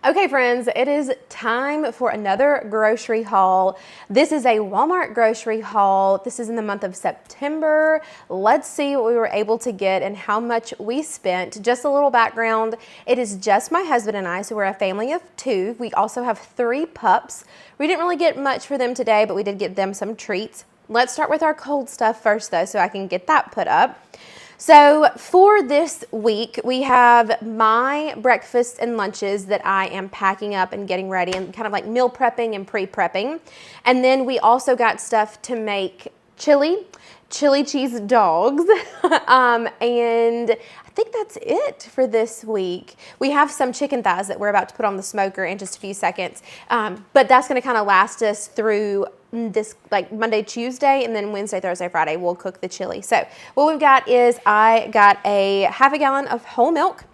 Okay, friends, it is time for another grocery haul. This is a Walmart grocery haul. This is in the month of September. Let's see what we were able to get and how much we spent. Just a little background. It is just my husband and I, so we're a family of two. We also have 3 pups. We didn't really get much for them today, but we did get them some treats. Let's start with our cold stuff first, though, so I can get that put up. So for this week, we have my breakfasts and lunches that I am packing up and getting ready and kind of like meal prepping and pre-prepping. And then we also got stuff to make chili cheese dogs. And I think that's it for this week. We have some chicken thighs that we're about to put on the smoker in just a few seconds. But that's gonna kind of last us through this like Monday, Tuesday, and then Wednesday, Thursday, Friday, we'll cook the chili. So what we've got is I got a half a gallon of whole milk.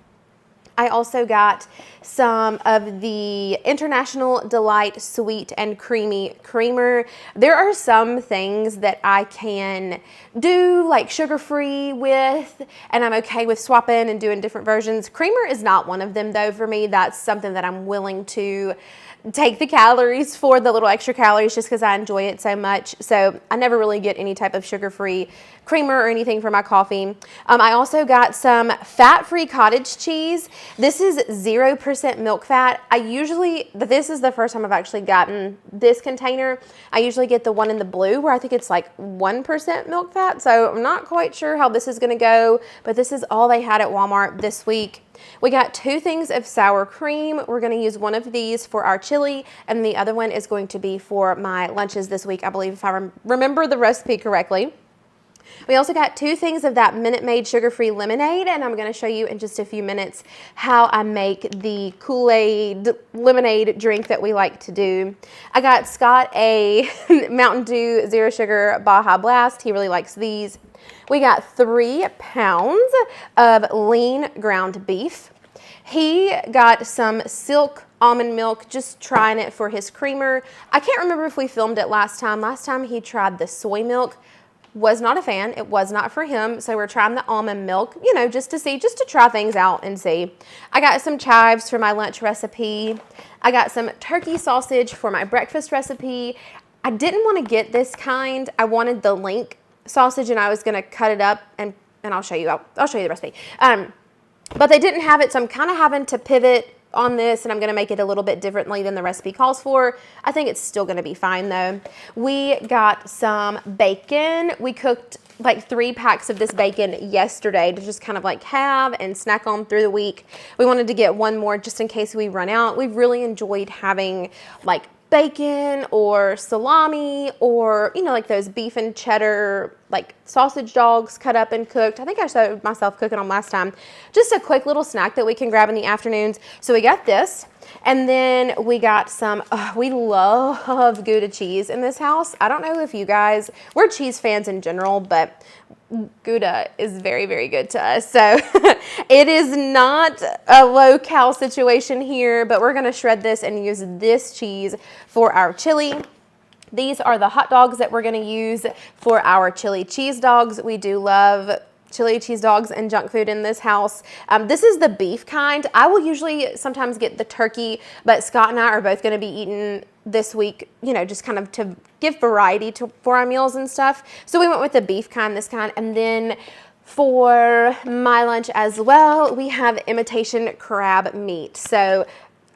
I also got some of the International Delight Sweet and Creamy Creamer. There are some things that I can do like sugar-free with, and I'm okay with swapping and doing different versions. Creamer is not one of them though for me. That's something that I'm willing to take the calories for, the little extra calories, just because I enjoy it so much. So I never really get any type of sugar-free creamer or anything for my coffee. I also got some fat-free cottage cheese. This is 0% milk fat. This is the first time I've actually gotten this container. I usually get the one in the blue where I think it's like 1% milk fat. So I'm not quite sure how this is gonna go, but this is all they had at Walmart this week. We got 2 things of sour cream. We're going to use one of these for our chili, and the other one is going to be for my lunches this week, I believe, if I remember the recipe correctly. We also got 2 things of that Minute Maid sugar-free lemonade, and I'm going to show you in just a few minutes how I make the Kool-Aid lemonade drink that we like to do. I got Scott a Mountain Dew Zero Sugar Baja Blast. He really likes these. We got 3 pounds of lean ground beef. He got some Silk almond milk, just trying it for his creamer. I can't remember if we filmed it last time. Last time he tried the soy milk. Was not a fan. It was not for him. So we're trying the almond milk, just to try things out and see. I got some chives for my lunch recipe. I got some turkey sausage for my breakfast recipe. I didn't want to get this kind. I wanted the link sausage, and I was going to cut it up and I'll show you. I'll show you the recipe. But they didn't have it, so I'm kind of having to pivot on this, and I'm going to make it a little bit differently than the recipe calls for. I think it's still going to be fine though. We got some bacon. We cooked like 3 packs of this bacon yesterday to just kind of like have and snack on through the week. We wanted to get one more just in case we run out. We've really enjoyed having like bacon or salami or like those beef and cheddar like sausage dogs cut up and cooked. I think I showed myself cooking them last time. Just a quick little snack that we can grab in the afternoons. So we got this, and then we got some, we love Gouda cheese in this house. I don't know if you guys, we're cheese fans in general, but Gouda is very, very good to us. So it is not a low-cal situation here, but we're going to shred this and use this cheese for our chili. These are the hot dogs that we're going to use for our chili cheese dogs. We do love chili cheese dogs and junk food in this house. This is the beef kind. I will usually sometimes get the turkey, but Scott and I are both going to be eating this week, just kind of to give variety for our meals and stuff. So we went with the beef kind, this kind. And then for my lunch as well, we have imitation crab meat. So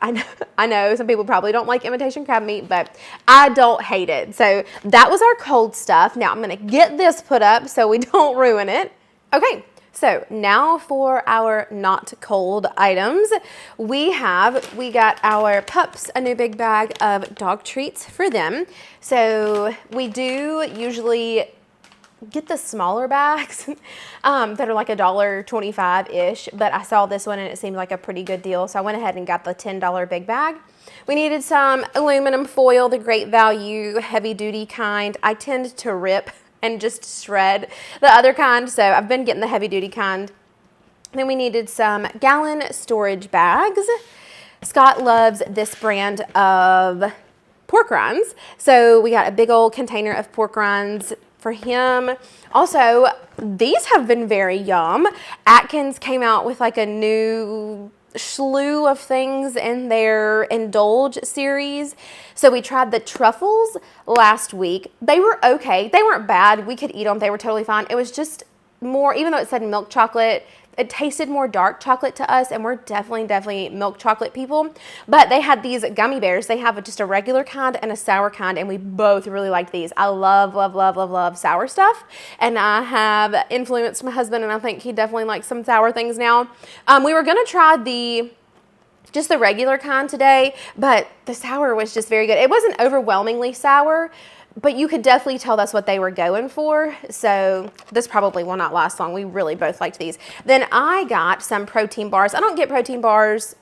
I know some people probably don't like imitation crab meat, but I don't hate it. So that was our cold stuff. Now I'm going to get this put up so we don't ruin it. Okay, so now for our not cold items. We got our pups a new big bag of dog treats for them. So we do usually get the smaller bags that are like $1.25-ish, but I saw this one and it seemed like a pretty good deal, so I went ahead and got the $10 big bag. We needed some aluminum foil, the Great Value heavy duty kind. I tend to rip and just shred the other kind, so I've been getting the heavy duty kind. Then we needed some gallon storage bags. Scott loves this brand of pork rinds, so we got a big old container of pork rinds for him. Also, these have been very yum. Atkins came out with like a new slew of things in their Indulge series. So we tried the truffles last week. They were okay. They weren't bad. We could eat them. They were totally fine. It was just more, even though it said milk chocolate, it tasted more dark chocolate to us, and we're definitely milk chocolate people. But they had these gummy bears. They have just a regular kind and a sour kind, and we both really liked these. I love sour stuff, and I have influenced my husband, and I think he definitely likes some sour things now. We were gonna try just the regular kind today, but the sour was just very good. It wasn't overwhelmingly sour, but you could definitely tell that's what they were going for. So this probably will not last long. We really both liked these. Then I got some protein bars. I don't get protein bars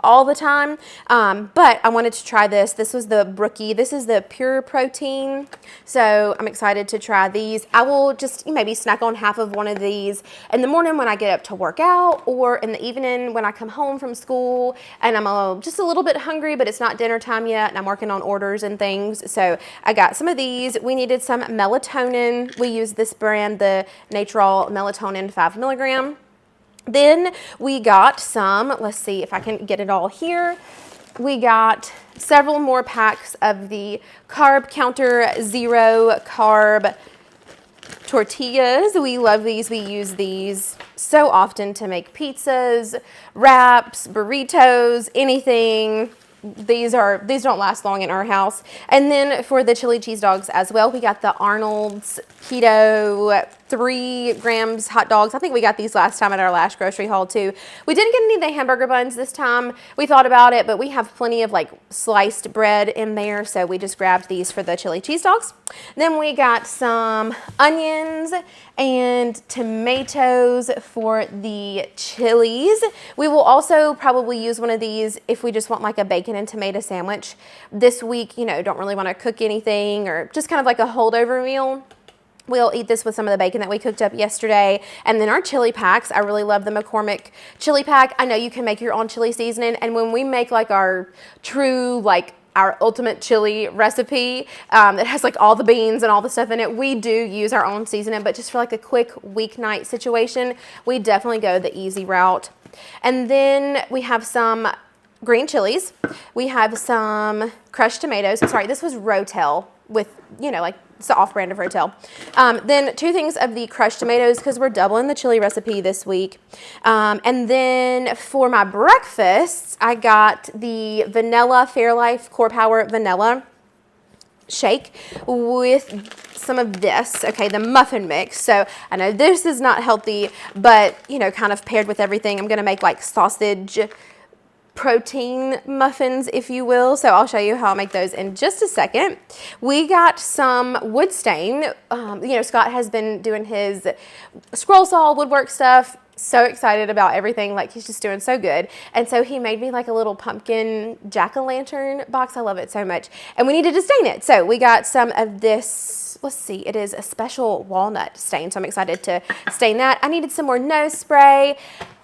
all the time, but I wanted to try this. This was the Brookie. This is the pure protein. So I'm excited to try these. I will just maybe snack on half of one of these in the morning when I get up to work out, or in the evening when I come home from school and I'm just a little bit hungry, but it's not dinner time yet and I'm working on orders and things. So I got some of these. We needed some melatonin. We use this brand, the Natural Melatonin 5 milligram. Then we got some, let's see if I can get it all here. We got several more packs of the Carb Counter Zero Carb tortillas. We love these. We use these so often to make pizzas, wraps, burritos, anything. These don't last long in our house. And then for the chili cheese dogs as well, we got the Arnold's Keto 3 grams hot dogs. I think we got these last time at our last grocery haul too. We didn't get any of the hamburger buns this time. We thought about it, but we have plenty of like sliced bread in there, so we just grabbed these for the chili cheese dogs. Then we got some onions and tomatoes for the chilies. We will also probably use one of these if we just want like a bacon and tomato sandwich this week, don't really want to cook anything, or just kind of like a holdover meal. We'll eat this with some of the bacon that we cooked up yesterday. And then our chili packs. I really love the McCormick chili pack. I know you can make your own chili seasoning. And when we make like our true, like our ultimate chili recipe that has like all the beans and all the stuff in it, we do use our own seasoning. But just for like a quick weeknight situation, we definitely go the easy route. And then we have some green chilies. We have some crushed tomatoes. Sorry, this was Rotel with, like it's the off-brand of Rotel. Then 2 things of the crushed tomatoes because we're doubling the chili recipe this week. And then for my breakfast, I got the vanilla Fairlife Core Power vanilla shake with some of this, okay, the muffin mix. So I know this is not healthy, but kind of paired with everything. I'm gonna make like sausage protein muffins, if you will. So I'll show you how I make those in just a second. We got some wood stain. Scott has been doing his scroll saw woodwork stuff. So excited about everything. Like he's just doing so good. And so he made me like a little pumpkin jack-o'-lantern box. I love it so much. And we needed to stain it. So we got some of this. Let's see, it is a special walnut stain. So I'm excited to stain that. I needed some more nose spray.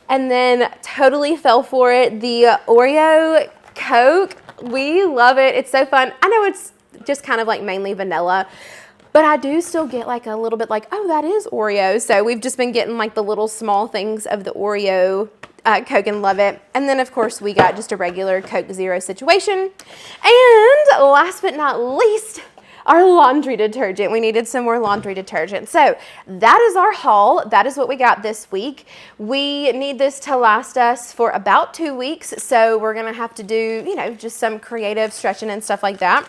And then totally fell for it, the Oreo Coke. We love it. It's so fun. I know it's just kind of like mainly vanilla, but I do still get like a little bit like, oh, that is Oreo. So we've just been getting like the little small things of the Oreo Coke and love it. And then of course we got just a regular Coke Zero situation. And last but not least, our laundry detergent. We needed some more laundry detergent. So that is our haul. That is what we got this week. We need this to last us for about 2 weeks. So we're going to have to do, just some creative stretching and stuff like that.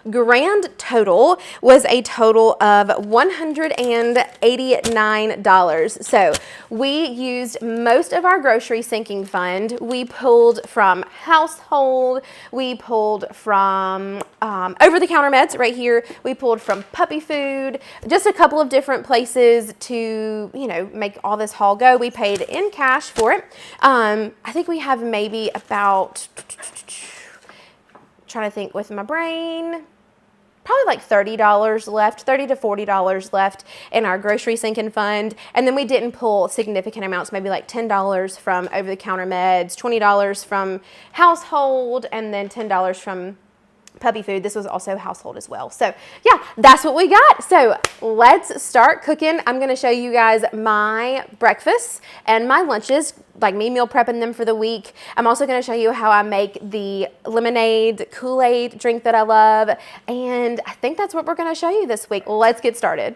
Grand total was a total of $189. So we used most of our grocery sinking fund. We pulled from household. We pulled from over-the-counter meds right here. We pulled from puppy food. Just a couple of different places to, make all this haul go. We paid in cash for it. I think we have maybe about... trying to think with my brain, probably like $30 left, $30 to $40 left in our grocery sinking fund. And then we didn't pull significant amounts, maybe like $10 from over-the-counter meds, $20 from household, and then $10 from puppy food. This was also household as well. So yeah, that's what we got. So let's start cooking. I'm going to show you guys my breakfasts and my lunches, like me meal prepping them for the week. I'm also going to show you how I make the lemonade Kool-Aid drink that I love. And I think that's what we're going to show you this week. Let's get started.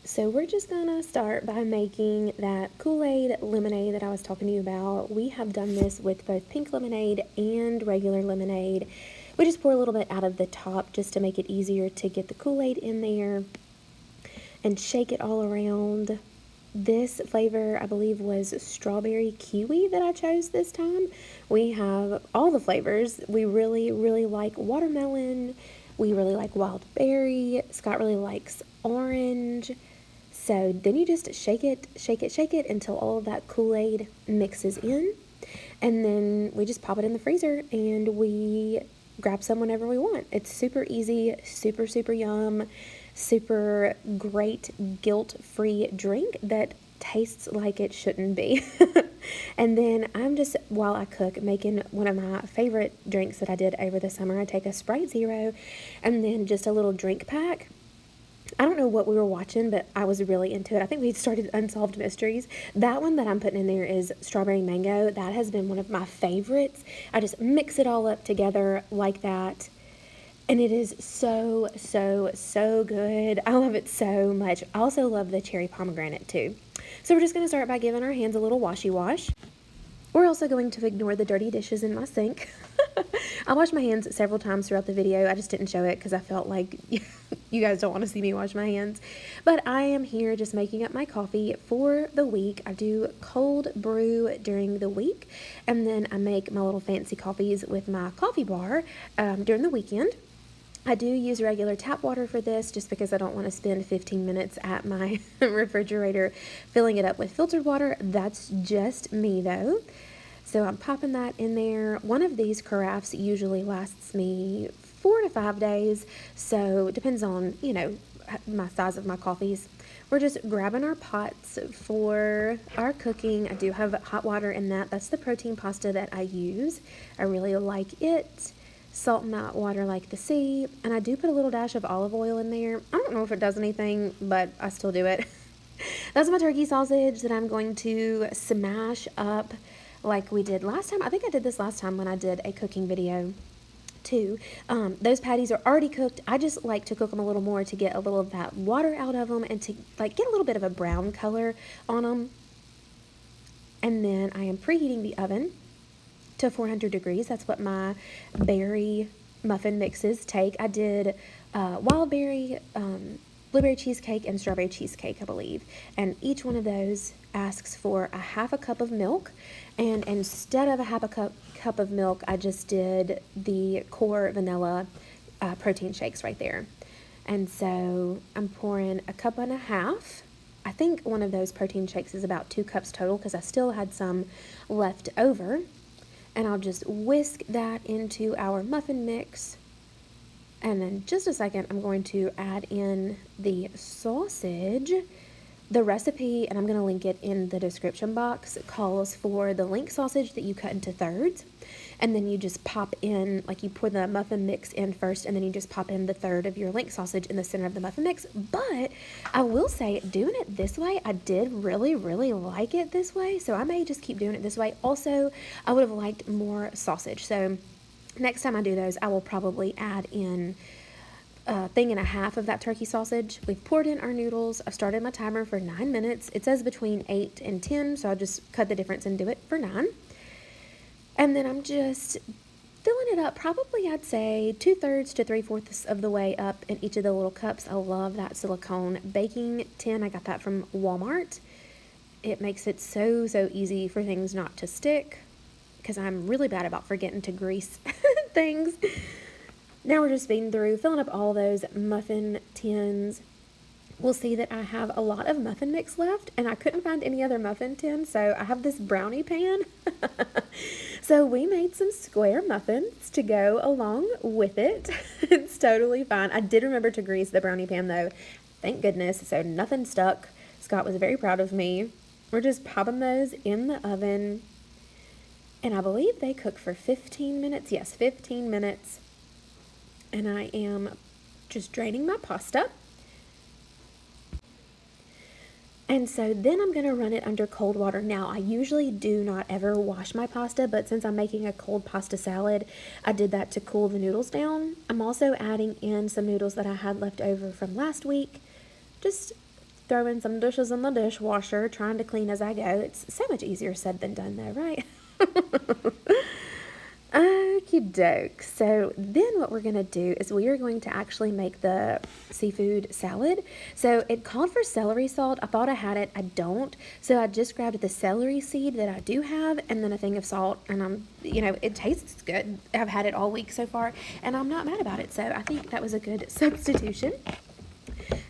So we're just gonna start by making that Kool-Aid lemonade that I was talking to you about. We have done this with both pink lemonade and regular lemonade. We just pour a little bit out of the top just to make it easier to get the Kool-Aid in there and shake it all around. This flavor, I believe, was strawberry kiwi that I chose this time. We have all the flavors. We really, really like watermelon. We really like wild berry. Scott really likes orange. So then you just shake it until all of that Kool-Aid mixes in. And then we just pop it in the freezer and we grab some whenever we want. It's super easy, super, super yum, super great guilt-free drink that tastes like it shouldn't be. And then I'm just, while I cook, making one of my favorite drinks that I did over the summer. I take a Sprite Zero and then just a little drink pack. I don't know what we were watching, but I was really into it. I think we started Unsolved Mysteries. That one that I'm putting in there is strawberry mango. That has been one of my favorites. I just mix it all up together like that. And it is so, so, so good. I love it so much. I also love the cherry pomegranate too. So we're just going to start by giving our hands a little washy wash. We're also going to ignore the dirty dishes in my sink. I washed my hands several times throughout the video. I just didn't show it because I felt like you guys don't want to see me wash my hands. But I am here just making up my coffee for the week. I do cold brew during the week, and then I make my little fancy coffees with my coffee bar during the weekend. I do use regular tap water for this just because I don't want to spend 15 minutes at my refrigerator filling it up with filtered water. That's just me though. So I'm popping that in there. One of these carafes usually lasts me 4 to 5 days. So it depends on, my size of my coffees. We're just grabbing our pots for our cooking. I do have hot water in that. That's the protein pasta that I use. I really like it. Salt and that water like the sea. And I do put a little dash of olive oil in there. I don't know if it does anything, but I still do it. That's my turkey sausage that I'm going to smash up like we did last time. I think I did this last time when I did a cooking video too. Those patties are already cooked. I just like to cook them a little more to get a little of that water out of them and to get a little bit of a brown color on them. And then I am preheating the oven to 400 degrees. That's what my berry muffin mixes take. I did wild berry, blueberry cheesecake, and strawberry cheesecake, I believe. And each one of those asks for a half a cup of milk. And instead of a half a cup of milk, I just did the core vanilla protein shakes right there. And so I'm pouring a cup and a half. I think one of those protein shakes is about 2 cups total because I still had some left over. And I'll just whisk that into our muffin mix. And in just a second, I'm going to add in the sausage. The recipe, and I'm going to link it in the description box, calls for the link sausage that you cut into thirds. And then you just pop in, you pour the muffin mix in first, and then you just pop in the third of your link sausage in the center of the muffin mix. But I will say, doing it this way, I did really, really like it this way. So I may just keep doing it this way. Also, I would have liked more sausage. So next time I do those, I will probably add in a thing and a half of that turkey sausage. We've poured in our noodles. I've started my timer for 9 minutes. It says between 8 and 10, so I'll just cut the difference and do it for 9. And then I'm just filling it up, probably I'd say 2/3 to 3/4 of the way up in each of the little cups. I love that silicone baking tin. I got that from Walmart. It makes it so, so easy for things not to stick because I'm really bad about forgetting to grease things. Now we're just speeding through, filling up all those muffin tins. We'll see that I have a lot of muffin mix left, and I couldn't find any other muffin tin, so I have this brownie pan. So we made some square muffins to go along with it. It's totally fine. I did remember to grease the brownie pan, though. Thank goodness, so nothing stuck. Scott was very proud of me. We're just popping those in the oven. And I believe they cook for 15 minutes. Yes, 15 minutes. And I am just draining my pasta. And so then I'm going to run it under cold water. Now, I usually do not ever wash my pasta, but since I'm making a cold pasta salad, I did that to cool the noodles down. I'm also adding in some noodles that I had left over from last week. Just throwing some dishes in the dishwasher, trying to clean as I go. It's so much easier said than done though, right? Okie doke. So then what we're going to do is we are going to actually make the seafood salad. So it called for celery salt. I thought I had it. I don't. So I just grabbed the celery seed that I do have and then a thing of salt. And it tastes good. I've had it all week so far and I'm not mad about it. So I think that was a good substitution.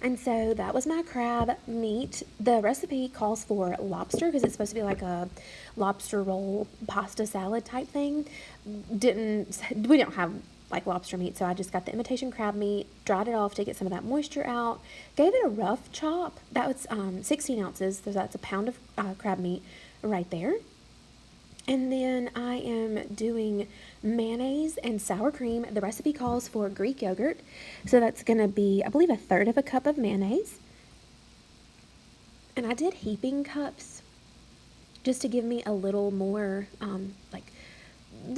And so that was my crab meat. The recipe calls for lobster because it's supposed to be like a lobster roll pasta salad type thing. We don't have like lobster meat, so I just got the imitation crab meat, dried it off to get some of that moisture out, gave it a rough chop. That was 16 ounces, so that's a pound of crab meat right there. And then I am doing mayonnaise and sour cream. The recipe calls for Greek yogurt. So that's going to be, I believe, 1/3 of a cup of mayonnaise. And I did heaping cups just to give me a little more, to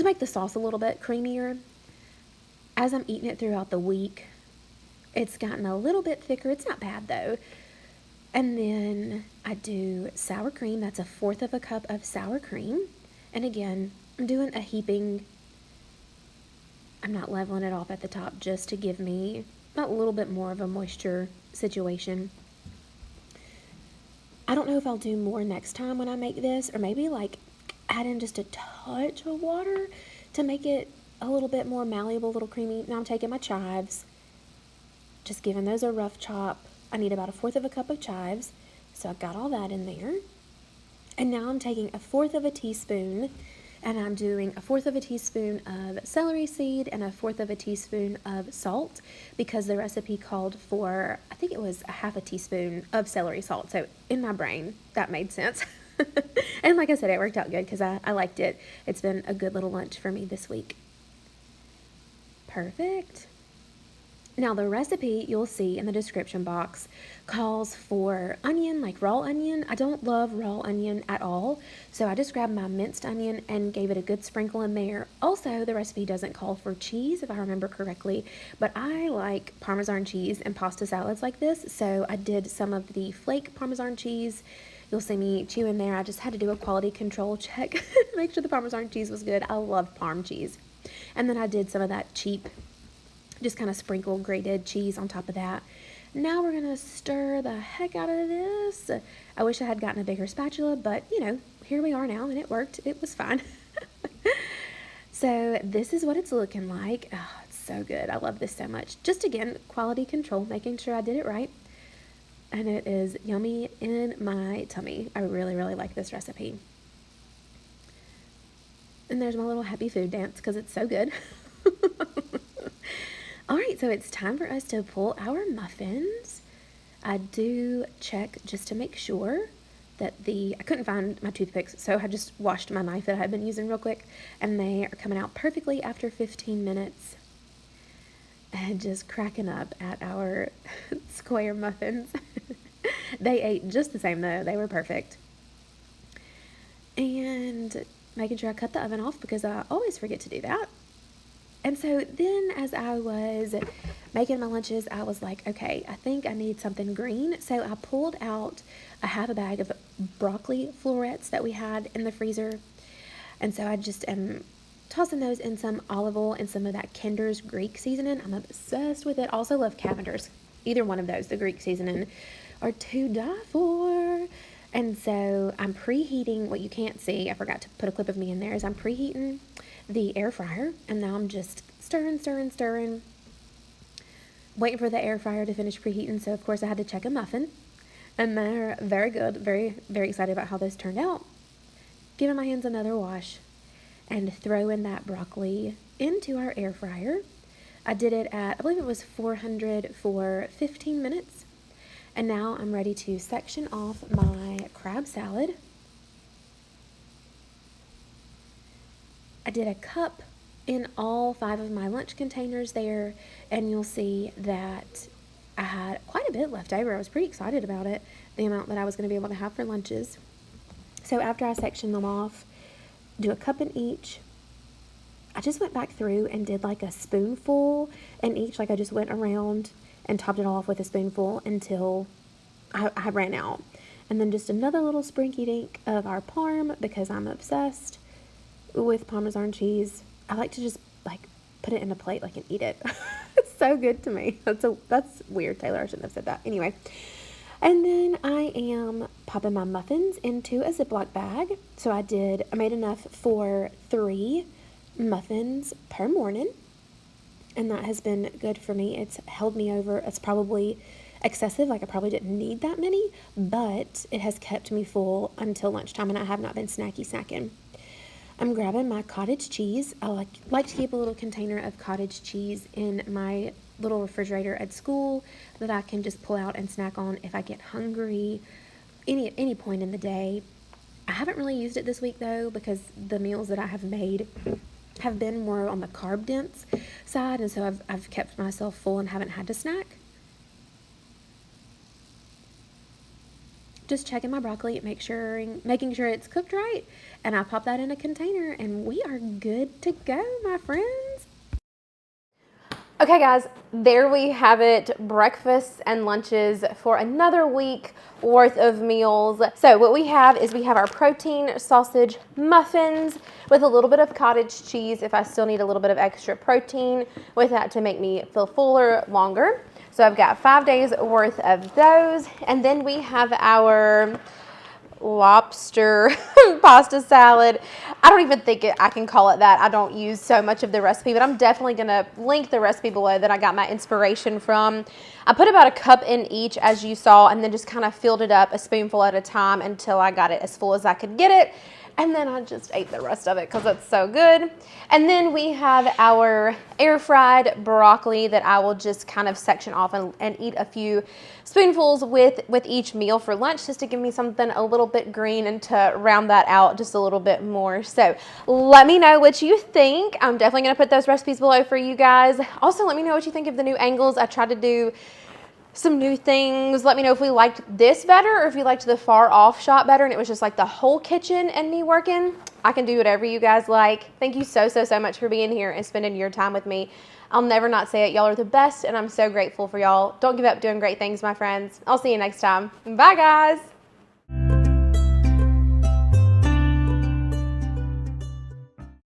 make the sauce a little bit creamier. As I'm eating it throughout the week, it's gotten a little bit thicker. It's not bad though. And then I do sour cream. That's 1/4 of a cup of sour cream. And again, I'm doing a heaping. I'm not leveling it off at the top just to give me a little bit more of a moisture situation. I don't know if I'll do more next time when I make this, or maybe like add in just a touch of water to make it a little bit more malleable, a little creamy. Now I'm taking my chives, just giving those a rough chop. I need about 1/4 of a cup of chives, so I've got all that in there. And now I'm taking 1/4 of a teaspoon and I'm doing 1/4 of a teaspoon of celery seed and 1/4 of a teaspoon of salt because the recipe called for, I think it was 1/2 teaspoon of celery salt. So in my brain, that made sense. And like I said, it worked out good because I liked it. It's been a good little lunch for me this week. Perfect. Now the recipe you'll see in the description box calls for onion, like raw onion. I don't love raw onion at all, so I just grabbed my minced onion and gave it a good sprinkle in there. Also, the recipe doesn't call for cheese, if I remember correctly, but I like Parmesan cheese and pasta salads like this, so I did some of the flake Parmesan cheese. You'll see me chew in there. I just had to do a quality control check to make sure the Parmesan cheese was good. I love Parm cheese. And then I did some of that cheap, just kind of sprinkle grated cheese on top of that. Now we're gonna stir the heck out of this. I wish I had gotten a bigger spatula, but here we are now and it worked. It was fine. So this is what it's looking like. Oh, it's so good. I love this so much. Just again, quality control, making sure I did it right. And it is yummy in my tummy. I really, really like this recipe. And there's my little happy food dance because it's so good. All right, so it's time for us to pull our muffins. I do check just to make sure that I couldn't find my toothpicks, so I just washed my knife that I had been using real quick, and they are coming out perfectly after 15 minutes. And just cracking up at our square muffins. They ate just the same though, they were perfect. And making sure I cut the oven off because I always forget to do that. And so then as I was making my lunches, I was like, okay, I think I need something green. So I pulled out a 1/2 bag of broccoli florets that we had in the freezer. And so I just am tossing those in some olive oil and some of that Kinder's Greek seasoning. I'm obsessed with it. Also love Cavender's. Either one of those, the Greek seasoning, are to die for. And so I'm preheating. What you can't see, I forgot to put a clip of me in there, is I'm preheating the air fryer, and now I'm just stirring, waiting for the air fryer to finish preheating. So of course I had to check a muffin, and they're very good. Very, very excited about how this turned out. Giving my hands another wash and throwing that broccoli into our air fryer. I did it at, I believe it was 400 for 15 minutes. And now I'm ready to section off my crab salad. I did a cup in all 5 of my lunch containers there, and you'll see that I had quite a bit left over. I was pretty excited about it, the amount that I was going to be able to have for lunches. So after I sectioned them off, do a cup in each, I just went back through and did like a spoonful in each. Like I just went around and topped it off with a spoonful until I ran out. And then just another little sprinky dink of our parm, because I'm obsessed with Parmesan cheese. I like to just like put it in a plate like and eat it. It's so good to me. That's weird, Taylor. I shouldn't have said that. Anyway. And then I am popping my muffins into a Ziploc bag. So I made enough for 3 muffins per morning. And that has been good for me. It's held me over. It's probably excessive. Like I probably didn't need that many, but it has kept me full until lunchtime, and I have not been snacking. I'm grabbing my cottage cheese. I like to keep a little container of cottage cheese in my little refrigerator at school that I can just pull out and snack on if I get hungry any point in the day. I haven't really used it this week though, because the meals that I have made have been more on the carb dense side, and so I've kept myself full and haven't had to snack. Just checking my broccoli, making sure it's cooked right, and I pop that in a container, and we are good to go, my friends. Okay, guys, there we have it. Breakfasts and lunches for another week worth of meals. So what we have our protein sausage muffins with a little bit of cottage cheese if I still need a little bit of extra protein with that to make me feel fuller longer. So I've got 5 days worth of those. And then we have our lobster pasta salad. I don't even think I can call it that. I don't use so much of the recipe, but I'm definitely going to link the recipe below that I got my inspiration from. I put about a cup in each, as you saw, and then just kind of filled it up a spoonful at a time until I got it as full as I could get it. And then I just ate the rest of it because it's so good. And then we have our air fried broccoli that I will just kind of section off and eat a few spoonfuls with each meal for lunch, just to give me something a little bit green and to round that out just a little bit more. So let me know what you think. I'm definitely going to put those recipes below for you guys. Also, let me know what you think of the new angles. I tried to do some new things. Let me know if we liked this better or if you liked the far off shot better and it was just like the whole kitchen and me working. I can do whatever you guys like. Thank you so much for being here and spending your time with me. I'll never not say it. Y'all are the best, and I'm so grateful for y'all. Don't give up doing great things, my friends. I'll see you next time. Bye, guys.